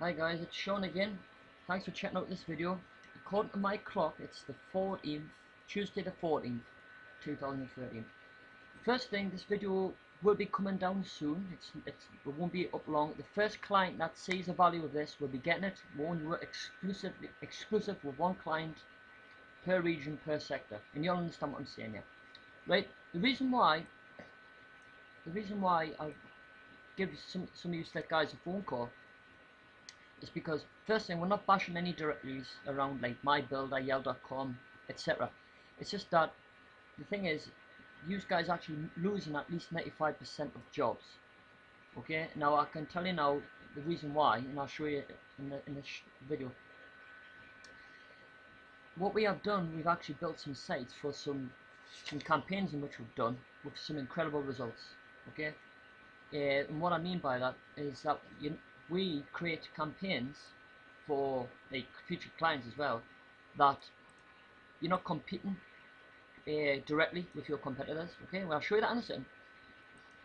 Hi guys, it's Sean again. Thanks for checking out this video. According to my clock, it's the 14th, Tuesday the 14th, 2013. First thing, this video will be coming down soon. It won't be up long. The first client that sees the value of this will be getting it. We only work exclusive with one client per region, per sector, and you'll understand what I'm saying here. Right? The reason why I give some of you slick guys a phone call is because, first thing, we're not bashing any directories around like mybuilder, yell.com, etc. It's just that the thing is, you guys actually losing at least 95% of jobs. Okay, now I can tell you now the reason why, and I'll show you in this video. What we have done, we've actually built some sites for some campaigns in which we've done with some incredible results. Okay, and what I mean by that is that we create campaigns for like future clients as well, that you're not competing directly with your competitors. Okay, well, I'll show you that in a second,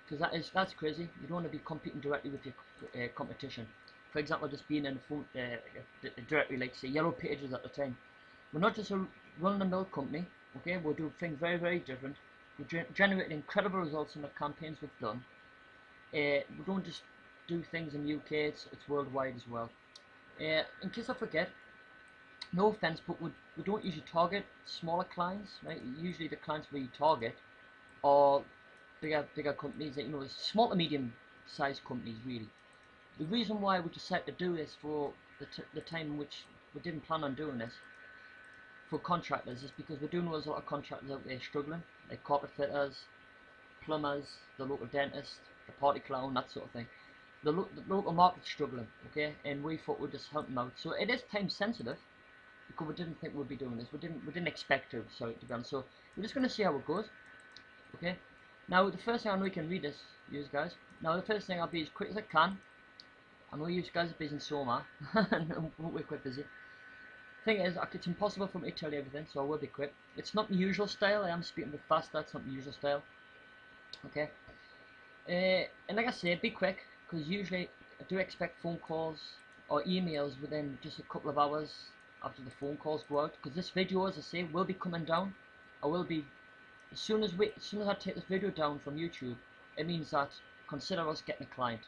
because that's crazy. You don't want to be competing directly with your competition. For example, just being in a directory like say Yellow Pages at the time. We're not just a run-of-the-mill company. Okay, we'll do things very, very different. We generate incredible results in the campaigns we've done. We don't just do things in the UK, it's worldwide as well. In case I forget, no offense, but we don't usually target smaller clients, right? Usually the clients we target are bigger companies, that, small to medium sized companies really. The reason why we decided to do this for the time in which we didn't plan on doing this for contractors is because we do know there's a lot of contractors out there struggling, like carpet fitters, plumbers, the local dentist, the party clown, that sort of thing. The local market's struggling, okay, and we thought we'd just help them out. So it is time sensitive, because we didn't think we'd be doing this. We didn't expect to, sorry, to be honest. So we're just gonna see how it goes. Okay. Now the first thing, I know you can read this, you guys. Now the first thing, I'll be as quick as I can. I know you guys are busy in Soma, and we're quite busy. Thing is, it's impossible for me to tell you everything, so I will be quick. It's not the usual style. I am speaking a bit fast. That's not the usual style. Okay. And like I say, be quick, because usually I do expect phone calls or emails within just a couple of hours after the phone calls go out. Because this video, as I say, will be coming down. I will be, as soon as I take this video down from YouTube, it means that consider us getting a client.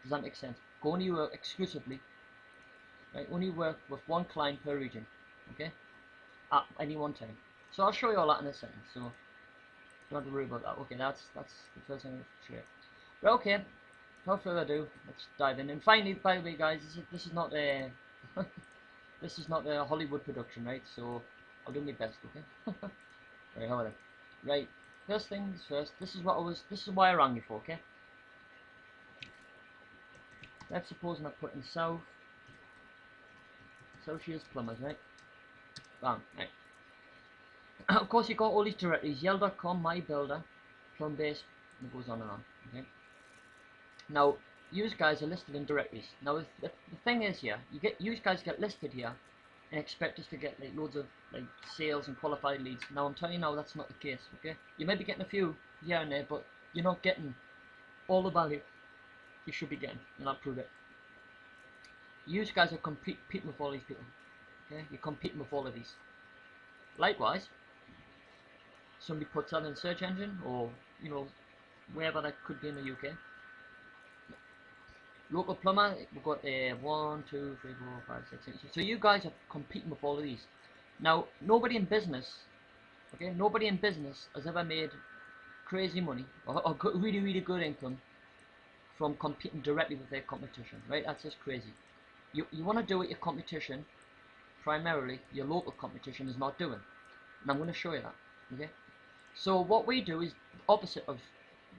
Does that make sense? Go only work exclusively, right? Only work with one client per region, okay? At any one time. So I'll show you all that in a second. So don't have to worry about that. Okay, that's the first thing to show you. Well, okay, without further ado, let's dive in. And finally, by the way, guys, this is not a this is not a Hollywood production, right? So I'll do my best, okay? Right, how are they? Right, first things first. This is why I rang you for, okay? Let's suppose I put in South Shields Plumbers, right? Bang, right. Of course, you got all these directories: yell.com, mybuilder, plumbase, and it goes on and on. Okay. Now, you guys are listed in directories. Now, the thing is here, you guys get listed here and expect us to get like loads of like sales and qualified leads. Now, I'm telling you now, that's not the case. Okay, you may be getting a few here and there, but you're not getting all the value you should be getting, and I'll prove it. You guys are competing with all these people. Okay, you're competing with all of these. Likewise, somebody puts that in a search engine, or wherever that could be in the UK. Local plumber, we've got 1, 2, 3, 4, 5, 6, 7. So you guys are competing with all of these. Now, nobody in business, okay, nobody in business has ever made crazy money or really, really good income from competing directly with their competition, right? That's just crazy. You want to do what your competition, primarily your local competition, is not doing. And I'm going to show you that, okay? So what we do is opposite of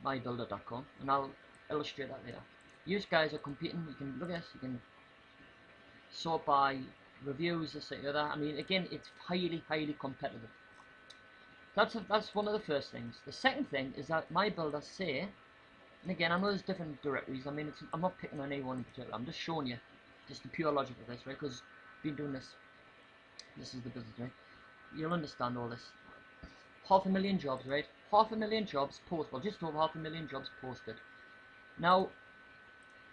mybuilder.com, and I'll illustrate that later. You guys are competing. You can look at this. You can sort by reviews, this, that, the other. I mean, again, it's highly, highly competitive. That's one of the first things. The second thing is that mybuilder say, and again, I know there's different directories. I mean, I'm not picking on any one in particular. I'm just showing you just the pure logic of this, right? Because been doing this. This is the business, right? You'll understand all this. 500,000 jobs, right? 500,000 jobs posted. Well, just over 500,000 jobs posted. Now,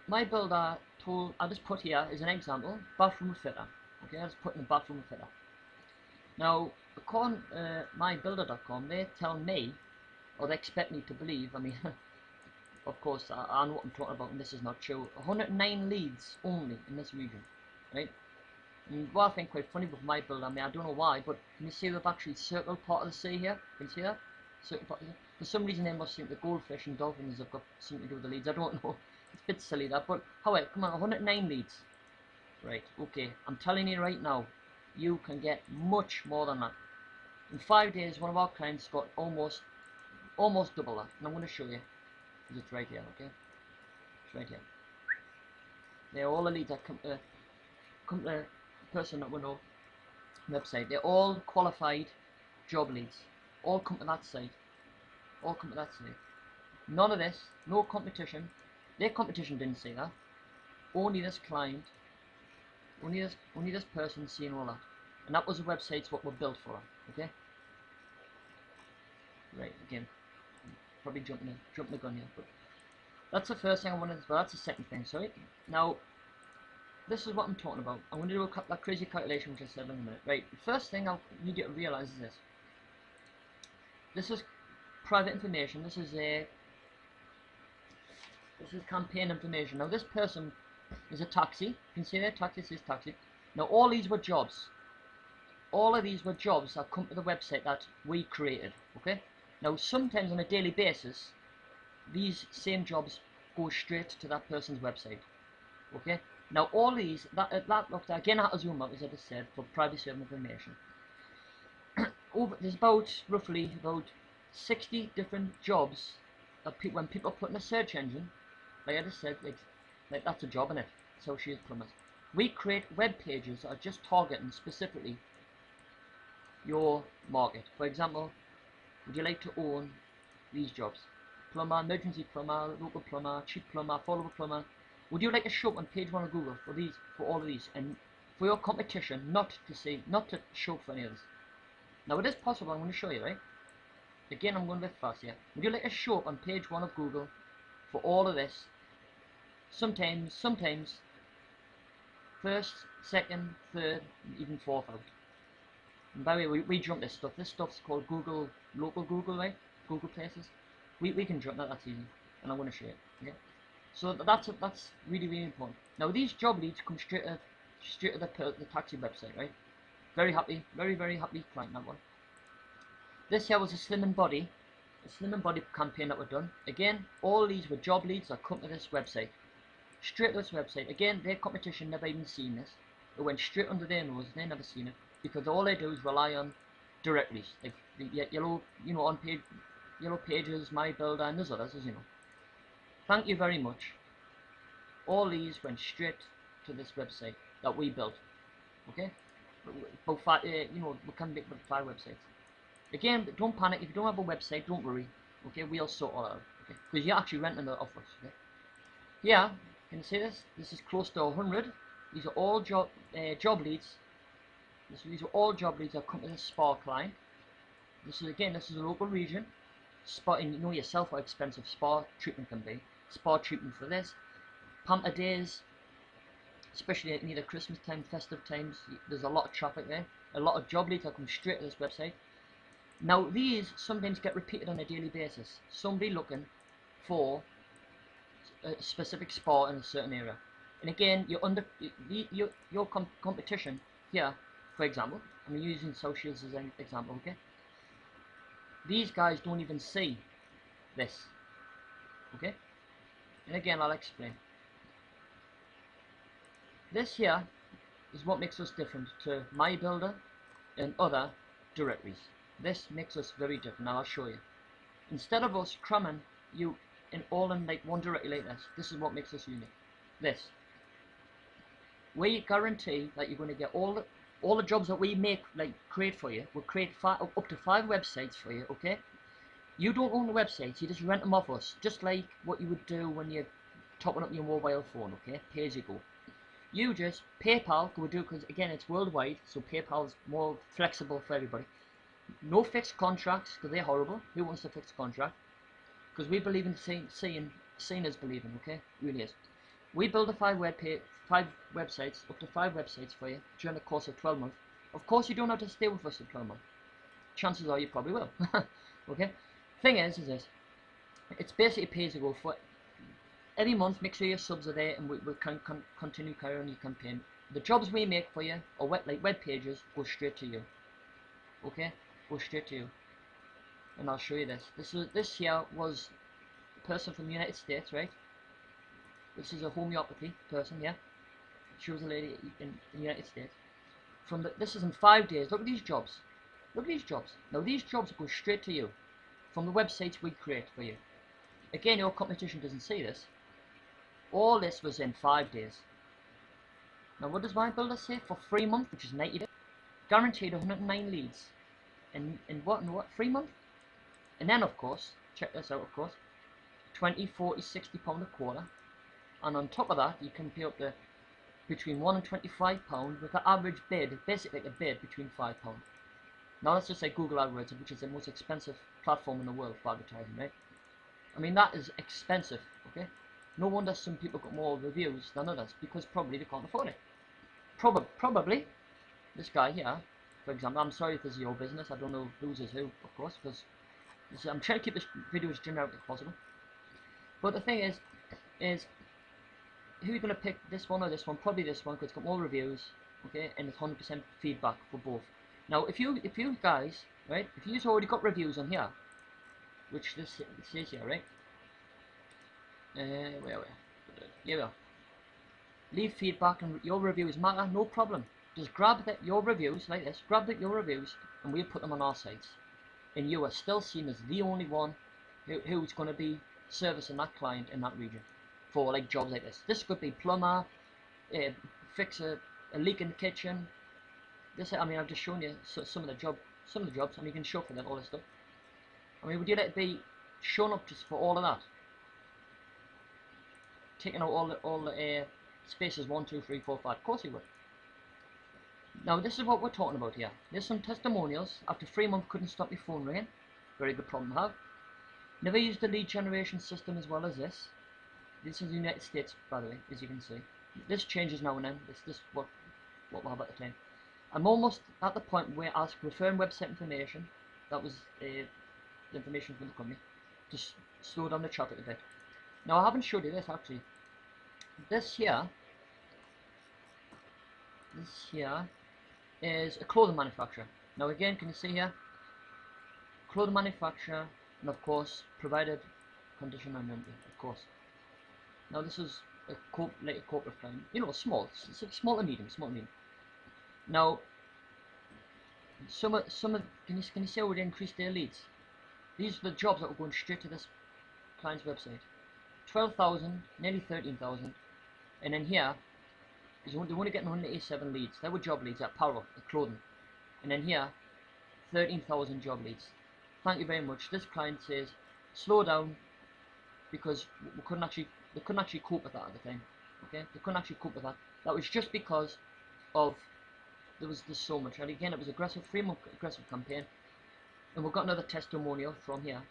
my builder tool, I just put here as an example, bathroom fitter. Okay, I just put in the bathroom fitter. Now, according mybuilder.com, they tell me, or they expect me to believe, I mean, of course, I know what I'm talking about, and this is not true. 109 leads only in this region, right? And what I think quite funny with my builder, I mean, I don't know why, but can you see they've actually circled part of the sea here? Can you see that? Circle part of the sea. For some reason, they must think the goldfish and dolphins have got something to do with the leads. I don't know. It's a bit silly that, but however, come on, 109 leads. Right, okay, I'm telling you right now, you can get much more than that. In 5 days, one of our clients got almost double that, and I'm going to show you, because it's right here, okay? It's right here. They're all the leads that come to the person that we know website. They're all qualified job leads. All come to that site. All come to that site. None of this, no competition. Their competition didn't say that. Only this client, only this person seeing all that. And that was the websites what were built for, okay? Right, again, probably jumping the gun here, but that's the first thing I wanted to, well, that's the second thing, sorry. Now, this is what I'm talking about. I'm going to do that crazy calculation which I said in a minute. Right, the first thing I need you to realise is this. This is private information. This is campaign information. Now this person is a taxi. You can see there, taxi says taxi. Now all these were jobs. All of these were jobs that come to the website that we created. Okay. Now sometimes on a daily basis, these same jobs go straight to that person's website. Okay. Now all these that looked again, I have to zoom out as I just said for privacy of information. There's roughly about 60 different jobs that when people put in a search engine, like I just said, like that's a job in it. Associate plumbers. We create web pages that are just targeting specifically your market. For example, would you like to own these jobs? Plumber, emergency plumber, local plumber, cheap plumber, affordable plumber. Would you like to show up on page 1 of Google for all of these, and for your competition not to show up for any others? Now it is possible. I'm going to show you, right? Again, I'm going a bit fast here. Would you like to show up on page 1 of Google for all of this? Sometimes first, second, third, even fourth out. And by the way, we jump this stuff. This stuff's called Google, local Google, right? Google places. We can jump that. That's easy, and I'm going to show you. Okay. So that's really important. Now these job leads come straight to the taxi website, right? Very happy, very happy client that one. This here was a slim and body campaign that were done. Again, all these were job leads that come to this website. Straight to this website. Again, their competition never even seen this. It went straight under their nose. They never seen it because all they do is rely on directories, like the yellow, on page, yellow pages, my builder, and there's others, as you know. Thank you very much. All these went straight to this website that we built. Okay. About 5, we can make about 5 websites. Again, don't panic. If you don't have a website, don't worry. Okay, we'll sort all out. Okay, because you're actually renting the office. Okay. Yeah, can you see this? This is close to 100. These are all job leads. These are all job leads that come to this spa client. This is a local region. Spa, and you know yourself how expensive spa treatment can be. Spa treatment for this. Pamper days. Especially at near Christmas time, festive times, there's a lot of traffic there. A lot of job leads that come straight to this website. Now these sometimes get repeated on a daily basis. Somebody looking for a specific spa in a certain area. And again, your competition here, for example, I'm using socials as an example, okay? These guys don't even see this, okay? And again, I'll explain. This here is what makes us different to my builder and other directories. This makes us very different. Now I'll show you. Instead of us cramming you in all in like one directory like this is what makes us unique. This. We guarantee that you're going to get all the jobs that we create for you. We'll create up to 5 websites for you. Okay. You don't own the websites. You just rent them off us, just like what you would do when you're topping up your mobile phone. Okay. Pay as you go. You just PayPal could do because again it's worldwide, so PayPal's more flexible for everybody. No fixed contracts because they're horrible. Who wants a fixed contract? Because we believe in seeing is believing. Okay, really is. We build a five websites, up to 5 websites for you during the course of 12 months. Of course, you don't have to stay with us for 12 months. Chances are you probably will. Okay. Thing is this: it's basically pay as you go. For every month, make sure your subs are there, and we can continue carrying on your campaign. The jobs we make for you, or like web pages, go straight to you. Okay, go straight to you. And I'll show you this. This here was a person from the United States, right? This is a homeopathy person, yeah. She was a lady in the United States. This is in 5 days. Look at these jobs. Look at these jobs. Now these jobs go straight to you from the websites we create for you. Again, your competition doesn't see this. All this was in 5 days. Now what does my builder say? For 3 months, which is 90 days, guaranteed 109 leads. In what? 3 months? And then of course, check this out of course, 20, 40, 60 pound a quarter. And on top of that, you can pay up to between £1 and £25 with an average bid, basically like a bid between £5. Now let's just say Google AdWords, which is the most expensive platform in the world for advertising, right? I mean, that is expensive, okay? No wonder some people got more reviews than others, because probably they can't afford it. Probably, this guy here, for example, I'm sorry if this is your business, I don't know whose is who, of course, because I'm trying to keep this video as generic as possible. But the thing is who are you going to pick, this one or this one? Probably this one, because it's got more reviews, okay, and it's 100% feedback for both. Now, if you guys, right, if you've already got reviews on here, which this says here, right, where? Here we are. Leave feedback and your reviews matter, no problem. Just grab your reviews, like this, your reviews, and we'll put them on our sites. And you are still seen as the only one who's going to be servicing that client in that region. For like jobs like this. This could be plumber, fix a leak in the kitchen. This, I mean, I've just shown you some of the jobs. I mean, you can show for that all this stuff. I mean, would you like to be shown up just for all of that? Taking out all the spaces 1, 2, 3, 4, 5. Of course you would. Now this is what we're talking about here. There's some testimonials. After 3 months, couldn't stop your phone ringing. Very good problem to have. Never used the lead generation system as well as this. This is the United States, by the way, as you can see. This changes now and then. This what we'll have at the time. I'm almost at the point where I ask referring website information. That was the information from the company. Just slow down the traffic a bit. Now I haven't showed you this actually. This here is a clothing manufacturer. Now again, can you see here? Clothing manufacturer, and of course provided condition and of course. Now this is a corporate client, you know, small to medium. Now, some of can you see how we increased their leads? These are the jobs that were going straight to this client's website. 12,000, nearly 13,000, and then here they're only getting 187 leads. They were job leads, apparel, clothing, and then here 13,000 job leads. Thank you very much. This client says slow down because they couldn't actually cope with that at the time. Okay, they couldn't actually cope with that. That was just because of there's so much. And again, it was aggressive, 3-month aggressive campaign. And we've got another testimonial from here.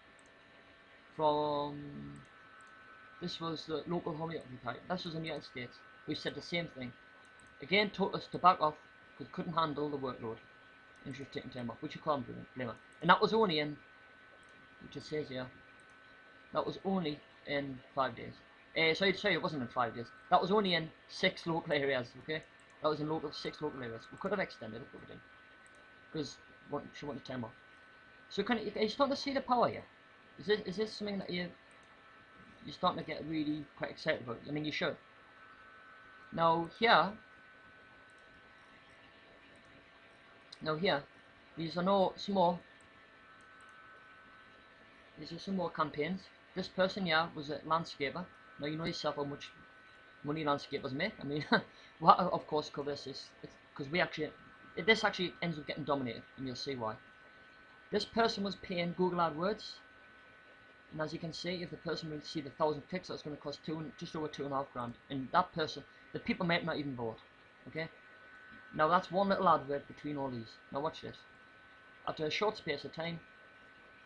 This was the local homeopathy type. This was in the United States. We said the same thing. Again, told us to back off because couldn't handle the workload. And she was taking time off, which you can't blame her. And that was only in, which it says here, that was only in 5 days. Sorry, it wasn't in 5 days. That was only in 6 local areas, okay? That was in 6 local areas. We could have extended it, but we didn't. Because she wanted time off. So are you starting to see the power here? Is this something that you're starting to get really quite excited about? I mean, you should. Now here, these are some more campaigns. This person here was a landscaper. Now you know yourself how much money landscapers make. I mean, what of course covers this, because this actually ends up getting dominated, and you'll see why. This person was paying Google AdWords, and as you can see, if the person will see the 1,000 clicks, that's going to cost just over £2.5 grand. And that person, the people might not even vote. Okay. Now that's one little advert between all these. Now watch this. After a short space of time,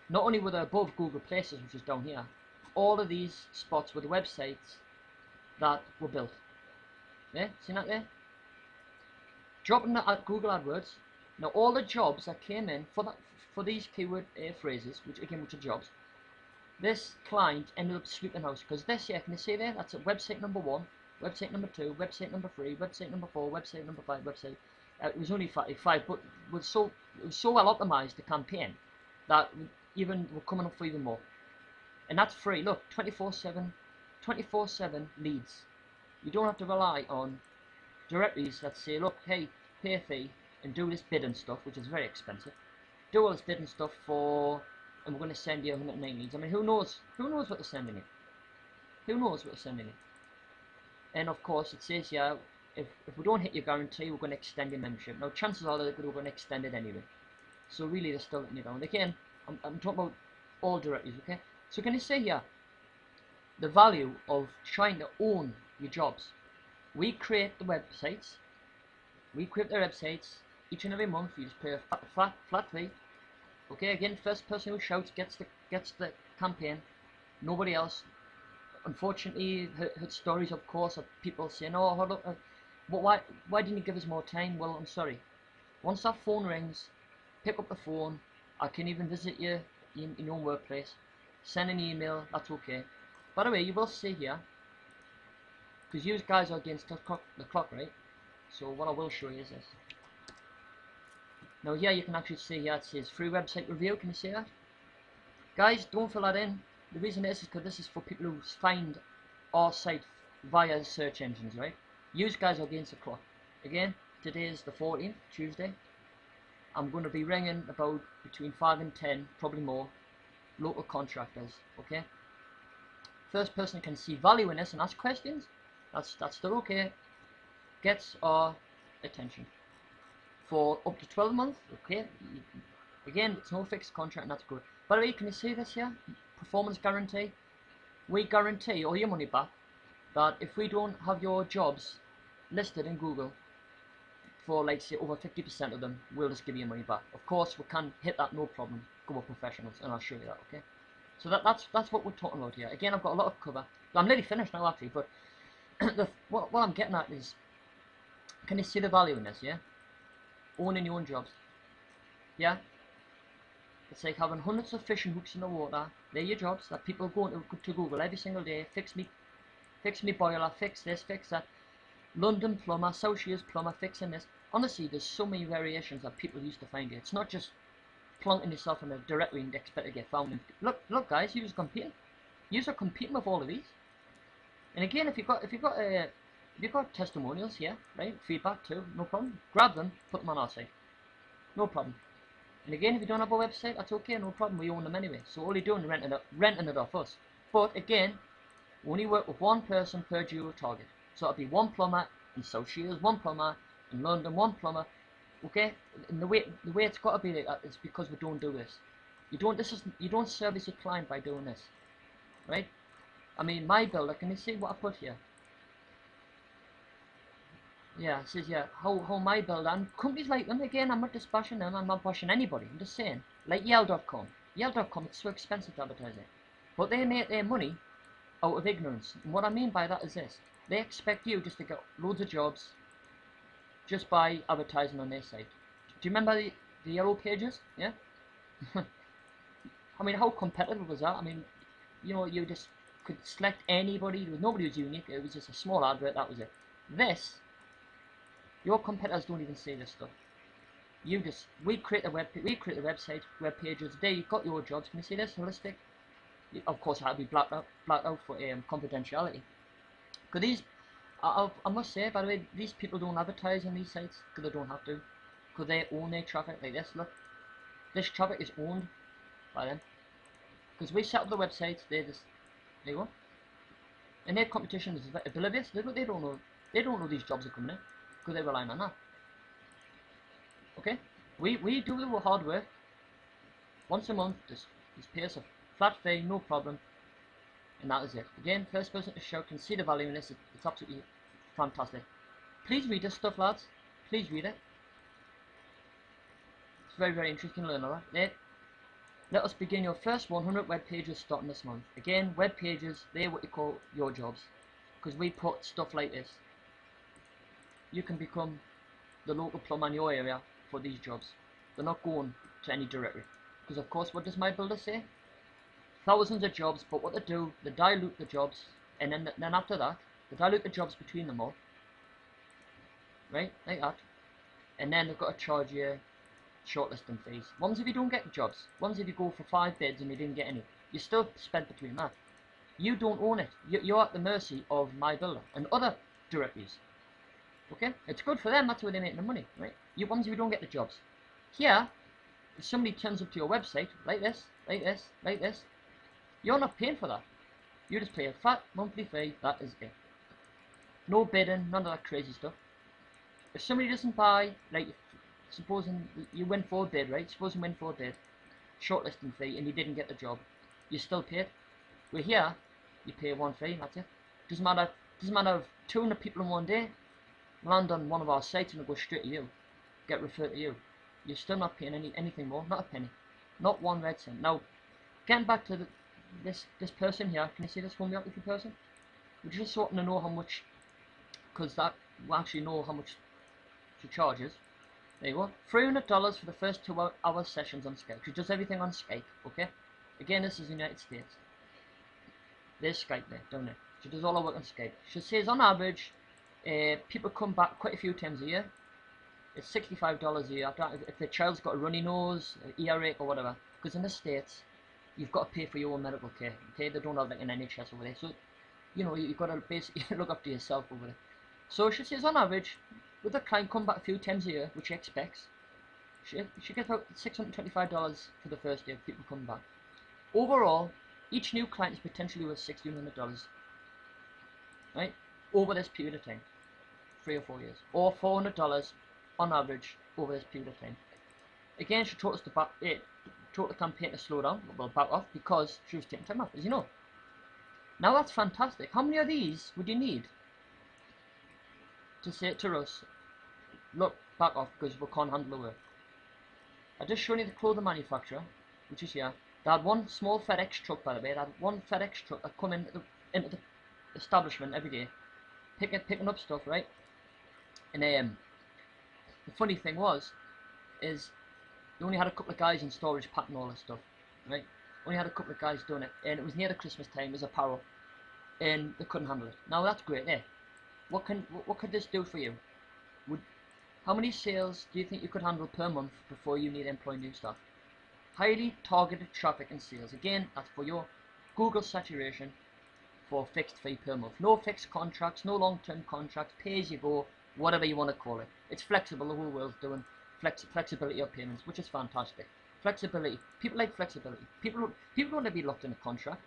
not only were they above Google Places, which is down here, all of these spots were the websites that were built. Yeah, seen that there? Dropping that at Google AdWords. Now all the jobs that came in for these keyword phrases, which are jobs, this client ended up sweeping house, because this here, can you see there? That's at website number 1, website number 2, website number 3, website number 4, website number 5, website. It was only five, but it was so well optimized, the campaign, that even we're coming up for even more. And that's free. Look, 24/7 leads. You don't have to rely on directories that say, look, hey, pay a fee and do this bidding stuff, which is very expensive. Do all this bidding stuff for, and we're going to send you 109 leads. I mean, who knows what they're sending you? Who knows what they're sending you? And of course, it says here, if we don't hit your guarantee, we're going to extend your membership. Now, chances are that we're going to extend it anyway. So really, they're still letting you down. Again, I'm talking about all directories, okay? So can you see here, the value of trying to own your jobs? We create the websites. We create their websites each and every month. You just pay a flat fee. Okay, again, first person who shouts gets the campaign. Nobody else. Unfortunately, heard stories, of course, of people saying, "Oh, hold up, but why didn't you give us more time?" Well, I'm sorry. Once that phone rings, pick up the phone. I can even visit you in your own workplace. Send an email. That's okay. By the way, you will see here, because you guys are against the clock, right? So what I will show you is this. Now here you can actually see here it says free website review. Can you see that? Guys, don't fill that in. The reason is because this is for people who find our site via search engines, right? You guys are against the clock. Again, today is the 14th, Tuesday. I'm going to be ringing about between 5 and 10, probably more, local contractors, okay? First person who can see value in this and ask questions, that's still okay, gets our attention. For up to 12 months, okay? Again, it's no fixed contract, and that's good. By the way, can you see this here? Performance guarantee. We guarantee all your money back. That if we don't have your jobs listed in Google for, like, say, over 50% of them, we'll just give you money back. Of course, we can hit that no problem. Go with professionals, and I'll show you that, okay? So that's what we're talking about here. Again, I've got a lot of cover. I'm nearly finished now, actually, but what I'm getting at is, can you see the value in this, yeah? Owning your own jobs. Yeah? It's like having hundreds of fishing hooks in the water. They're your jobs that people go to Google every single day. Fix me boiler, fix this, fix that. London plumber, South Shields plumber, fixing this. Honestly, there's so many variations that people used to find it. It's not just plonking yourself in a directory and expect to get found. Look, guys, you're competing. You're competing with all of these. And again, if you've got testimonials here, right? Feedback too, no problem. Grab them, put them on our site. No problem. And again, if you don't have a website, that's okay, no problem. We own them anyway. So all you're doing is renting it off us. But again, we only work with one person per geo target. So it'll be one plumber in South Shields, one plumber in London, one plumber. Okay? And the way it's got to be like that is because we don't do this. You don't service your client by doing this, right? I mean, my builder. Can you see what I put here? Yeah, it says yeah, how my builder, and companies like them, again, I'm not just bashing them, I'm not bashing anybody, I'm just saying, like Yale.com, it's so expensive to advertise it, but they make their money out of ignorance, and what I mean by that is this, they expect you just to get loads of jobs just by advertising on their site. Do you remember the yellow pages, yeah? I mean, how competitive was that? I mean, you know, you just could select anybody, nobody was unique, it was just a small advert, that was it. Your competitors don't even say this stuff. We create the website, web pages. There you've got your jobs. Can you see this? Holistic. Of course, it had to be blacked out for confidentiality. Because these, I must say, by the way, these people don't advertise on these sites because they don't have to. Because they own their traffic. Like this, look. This traffic is owned by them. Because we set up the websites, they just, there you go. And their competition is oblivious. They don't know. They don't know these jobs are coming in. Because they're relying on that. Okay? We do the hard work. Once a month, just pay us a flat fee, no problem. And that is it. Again, first person to show can see the value in this. It's absolutely fantastic. Please read this stuff, lads. Please read it. It's very, very interesting to learn all that. There. Let us begin your first 100 web pages starting this month. Again, web pages, they're what you call your jobs. because we put stuff like this. You can become the local plumber in your area for these jobs. They're not going to any directory. Because of course, what does my builder say? Thousands of jobs, but what they do, they dilute the jobs, and then after that, they dilute the jobs between them all. Right? Like that. And then they've got to charge you shortlisting fees. Ones if you don't get jobs. Ones if you go for 5 bids and you didn't get any. You still spent between that. You don't own it. You're at the mercy of my builder and other directories. Okay? It's good for them, that's where they make the money, right? You ones if you don't get the jobs. Here, if somebody turns up to your website, like this, like this, like this, you're not paying for that. You just pay a fat monthly fee, that is it. No bidding, none of that crazy stuff. If somebody doesn't buy, like, supposing you win for a bid, right? Suppose you win for a bid, shortlisting fee, and you didn't get the job, you still paid. We're here, you pay one fee, that's it. Doesn't matter if 200 people in one day land on one of our sites and it goes straight to you, get referred to you. You're still not paying anything more, not a penny, not one red cent. Now, getting back to this person here, can you see this homeopathy person? We're just wanting to know how much, because that we actually know how much she charges. There you go, $300 for the first 2 hour sessions on Skype. She does everything on Skype, okay? Again, this is the United States. There's Skype there, down there. She does all her work on Skype. She says on average, people come back quite a few times a year. It's $65 a year if the child's got a runny nose, earache or whatever. Because in the States, you've got to pay for your own medical care. Okay, they don't have like an NHS over there, so you know you've got to basically look after yourself over there. So she says on average, with the client come back a few times a year, which she expects, she gets about $625 for the first year. People come back. Overall, each new client is potentially worth $1,600, right? Over this period of time, 3 or 4 years, or $400 on average over this period of time. Again, she told us told the campaign to slow down, well, back off, because she was taking time off, as you know. Now that's fantastic. How many of these would you need to say to us, look, back off because we can't handle the work? I just showed you the clothing manufacturer, which is here. They had one small FedEx truck, by the way. They had one FedEx truck that come into the establishment every day, picking up stuff, right? And the funny thing is they only had a couple of guys in storage packing all this stuff, right? Only had a couple of guys doing it, and it was near the Christmas time. It was apparel, and they couldn't handle it. Now that's great, eh? What could this do for you? How many sales do you think you could handle per month before you need to employ new staff? Highly targeted traffic and sales. Again, that's for your Google saturation for a fixed fee per month. No fixed contracts, no long-term contracts, pay as you go, whatever you want to call it. It's flexible. The whole world's doing flexibility of payments, which is fantastic. Flexibility. People like flexibility. People don't want to be locked in a contract.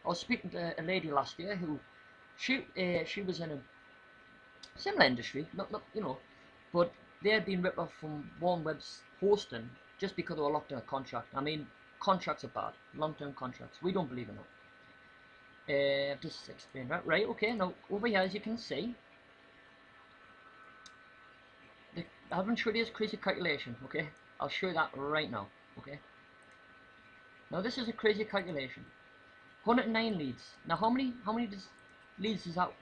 I was speaking to a lady last year who she was in a similar industry, not you know, but they had been ripped off from OneWeb's hosting just because they were locked in a contract. I mean, contracts are bad. Long-term contracts. We don't believe in that. Just explain that. Right, okay, now over here, as you can see, I haven't showed you this crazy calculation, okay? I'll show you that right now, okay? Now this is a crazy calculation. 109 leads. Now how many leads does that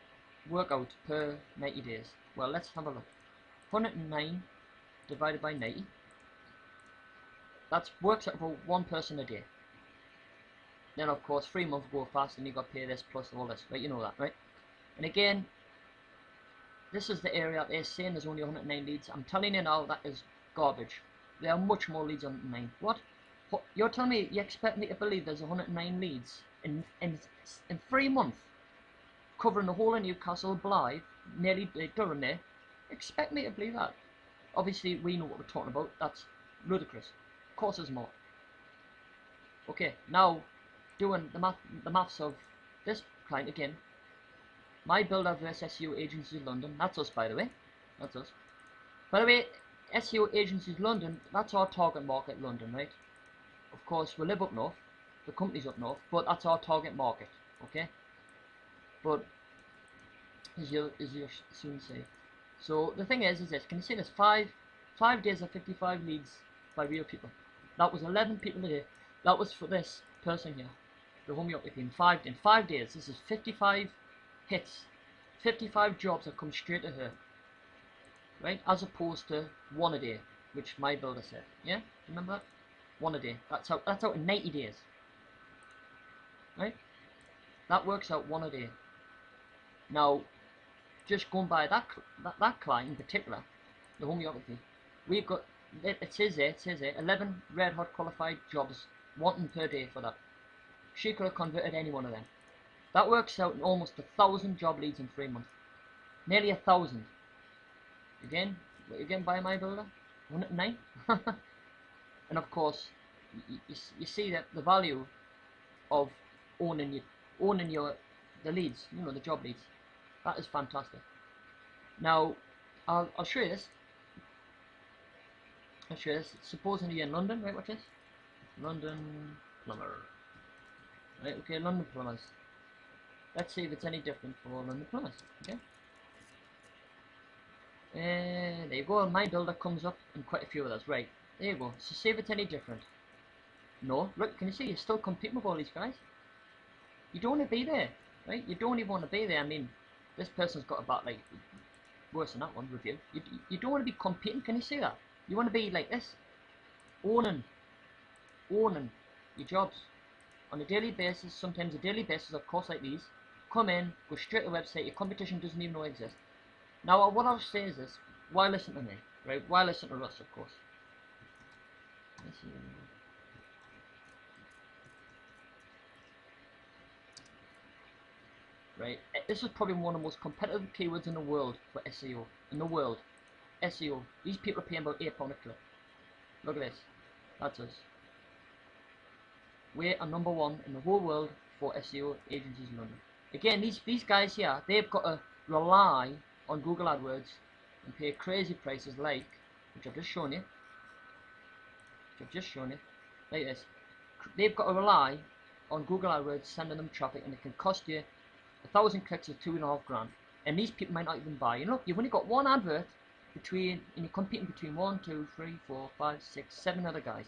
work out per 90 days? Well, let's have a look. 109 divided by 90. That works out about 1 person a day. Then of course 3 months go fast and you got to pay this plus all this, right? You know that, right? And again, this is the area they're saying there's only 109 leads. I'm telling you now, that is garbage. There are much more leads on 109. What? You're telling me you expect me to believe there's 109 leads in 3 months, covering the whole of Newcastle, Blythe, nearly Durham there? Expect me to believe that? Obviously, we know what we're talking about. That's ludicrous. Of course there's more. Okay, now, doing the maths of this client again. My builder versus SEO Agencies London. That's us, by the way. That's us. By the way, SEO Agencies London, that's our target market, London, right? Of course, we live up north. The company's up north, but that's our target market, okay? But, as you'll soon see. So, the thing is this. Can you see this? 5 days of 55 leads by real people. That was 11 people a day. That was for this person here. The homeopathy in 5 days. This is 55 hits 55 jobs that come straight to her, right? As opposed to one a day, which my builder said. Yeah, do you remember that? One a day. That's out in 90 days, right? That works out one a day. Now, just going by that client in particular, the homeopathy, we've got, it says there, 11 red hot qualified jobs, wanting per day for that. She could have converted any one of them. That works out in almost 1,000 job leads in 3 months. Nearly 1,000. Again by my builder, 109. And of course, you see that the value of owning the leads, you know, the job leads. That is fantastic. Now, I'll show you this. I'll show you this. Supposing you're in London, right? Watch this. London plumber. Right, okay, London plumbers. Let's see if it's any different for London plumbers. Okay. There you go. My builder comes up and quite a few of others. Right, there you go. So see if it's any different. No, look, can you see? You're still competing with all these guys. You don't want to be there, right? You don't even want to be there. I mean, this person's got about like worse than that one review. You don't want to be competing. Can you see that? You want to be like this, owning your jobs on a daily basis. Sometimes a daily basis, of course, like these. Come in, go straight to the website. Your competition doesn't even know it exists. Now, what I'll say is this: why listen to me, right? Why listen to us, of course. Let's see. Right, this is probably one of the most competitive keywords in the world for SEO. In the world, SEO. These people are paying about £8 a click. Look at this. That's us. We are #1 in the whole world for SEO agencies in London. Again, these guys here, they've got to rely on Google AdWords and pay crazy prices like, which I've just shown you. Like this. They've got to rely on Google AdWords sending them traffic, and it can cost you 1,000 clicks is $2.5 grand, and these people might not even buy. You know, you've only got one advert and you're competing between 1, 2, 3, 4, 5, 6, 7 other guys,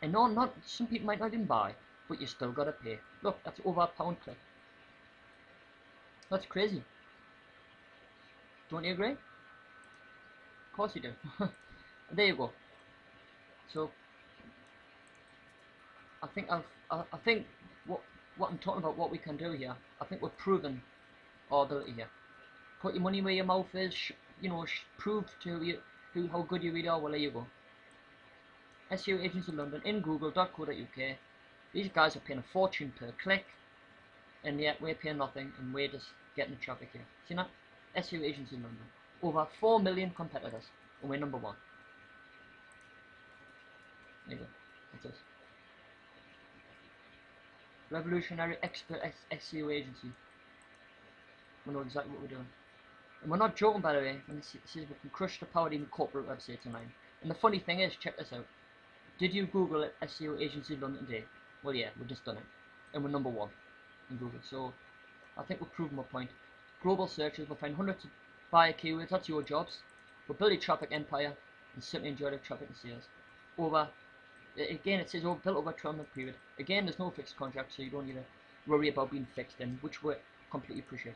and some people might not even buy, but you still got to pay. Look, that's over £1 click. That's crazy. Don't you agree? Of course you do. There you go. So I think what I'm talking about, what we can do here, I think we're proving our ability here. Put your money where your mouth is, prove to you how good you really are. Well, there you go. SEO Agency London in google.co.uk. These guys are paying a fortune per click, and yet we're paying nothing, and we're just getting the traffic here. See that? SEO Agency London. Over 4 million competitors, and we're #1. There you go. That's us. Revolutionary expert SEO agency. We know exactly what we're doing. And we're not joking, by the way, when it says we can crush the power even corporate websites online. And the funny thing is, check this out. Did you Google it, SEO agency London today? Well, yeah, we've just done it. And we're #1 in Google. So I think we're proving my point. Global searches, we'll find hundreds of buyer keywords, that's your jobs. We'll build a traffic empire and certainly enjoy the traffic and sales. Again, it says built over a 12-month period. Again, there's no fixed contract, so you don't need to worry about being fixed in, which we completely appreciate.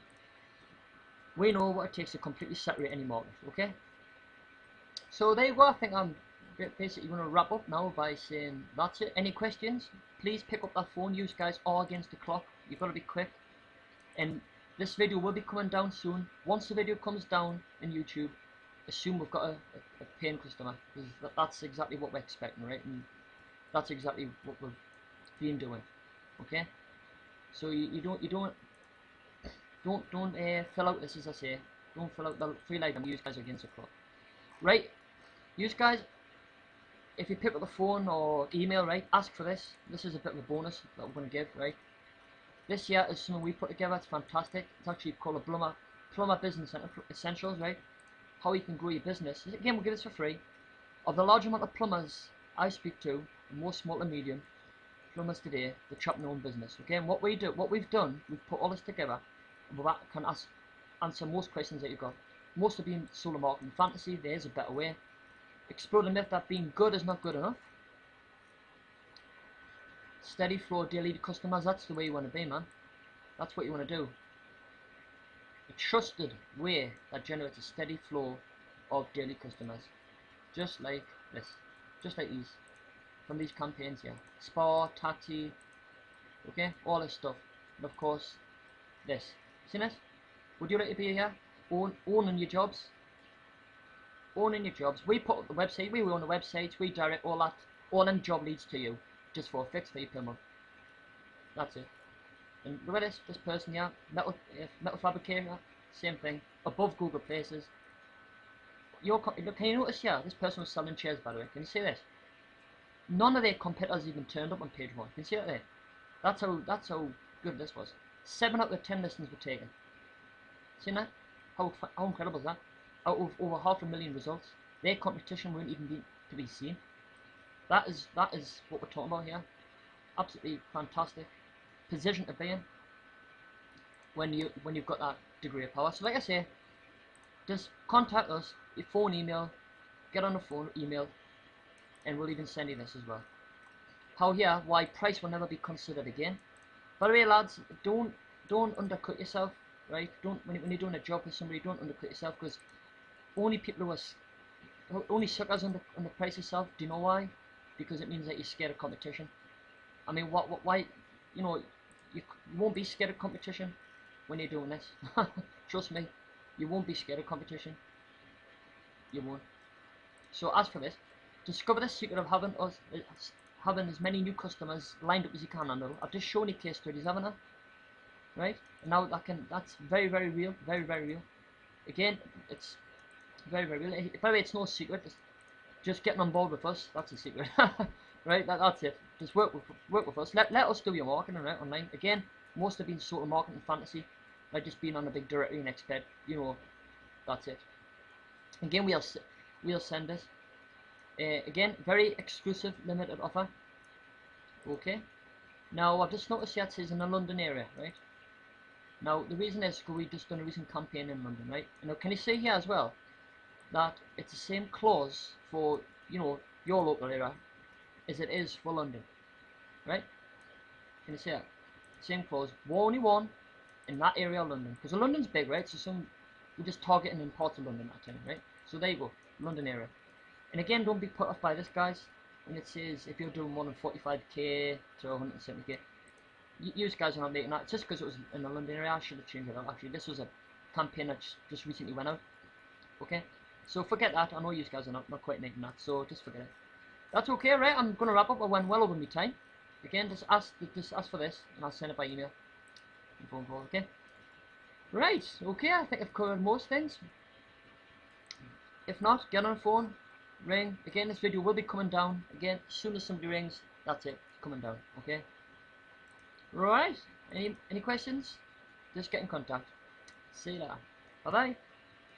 We know what it takes to completely saturate any market, okay? So there you go. I think I'm basically going to wrap up now by saying that's it. Any questions? Please pick up that phone. You guys are against the clock. You've got to be quick. And this video will be coming down soon. Once the video comes down in YouTube, assume we've got a paying customer, because that's exactly what we're expecting, right? And that's exactly what we've been doing. Okay, so you don't fill out this, as I say. Don't fill out the free item. You guys are against the clock, right? You guys, if you pick up the phone or email, right, ask for this. This is a bit of a bonus that we're going to give, right? This here is something we put together. It's fantastic. It's actually called a plumber business essentials, right? How you can grow your business. Again, we'll give this for free. Of the large amount of plumbers I speak to, more small to medium plumbers today, the chap known business. Okay, and what we've done, we've put all this together, and that can answer most questions that you've got. Most of being solo marketing fantasy. There's a better way. Explore the myth that being good is not good enough. Steady flow daily to customers. That's the way you want to be, man. That's what you want to do. a trusted way that generates a steady flow of daily customers, just like this, just like these, from these campaigns here. Spa, taxi, okay, all this stuff. And of course, this. Seen it? Would you like to be here? Owning your jobs? Owning your jobs. We put up the website, we own the website, we direct all them job leads to you, just for a fixed fee per month. That's it. And look at this person here, metal fabricator, same thing, above Google Places. Look, can you notice here, this person was selling chairs, by the way, can you see this? None of their competitors even turned up on page 1, can you see that there? That's how good this was. 7 out of 10 listings were taken. See that? How incredible is that? Out of over 500,000 results, their competition wouldn't even be to be seen. That is what we're talking about here. Absolutely fantastic position to be in when you've got that degree of power. So like I say, just contact us, your phone, email, get on the phone, email, and we'll even send you this as well. Why price will never be considered again. By the way, lads, don't undercut yourself, right? When you're doing a job with somebody, don't undercut yourself, because only people only suckers underprice yourself. Do you know why? Because it means that you're scared of competition. I mean, why? You know, you won't be scared of competition when you're doing this. Trust me, you won't be scared of competition. You won't. So as for this, discover the secret of having as many new customers lined up as you can. I've just shown you case studies, haven't I? Right? And now that's very, very real, very, very real. Again, it's very, very real. By the way, it's no secret. It's just getting on board with us. That's the secret. Right? That's it. Just work with us. Let us do your marketing, right, online. Again, most have been sort of marketing fantasy, like just being on a big directory and expect, you know, that's it. Again, we'll send this. Again, very exclusive, limited offer. Okay. Now I've just noticed here it says in the London area, right? Now the reason is because we've just done a recent campaign in London, right? And now can you see here as well that it's the same clause for, you know, your local area as it is for London, right? Can you see that? Same clause, only one in that area of London, because London's big, right? So we're just targeting in parts of London that time, right? So there you go, London area. And again, don't be put off by this, guys. When it says if you're doing more than 45k to 170k, you guys are not making that. It's just because it was in the London area. I should have changed it out. Actually, this was a campaign that just recently went out. Okay, so forget that. I know you guys are not quite making that, so just forget it. That's okay, right? I'm gonna wrap up. I went well over my time. Again, just ask for this, and I'll send it by email and phone call. Okay. Right. Okay. I think I've covered most things. If not, get on the phone, ring. Again, this video will be coming down. Again, as soon as somebody rings, that's it. It's coming down. Okay. Right. Any questions? Just get in contact. See you later. Bye bye.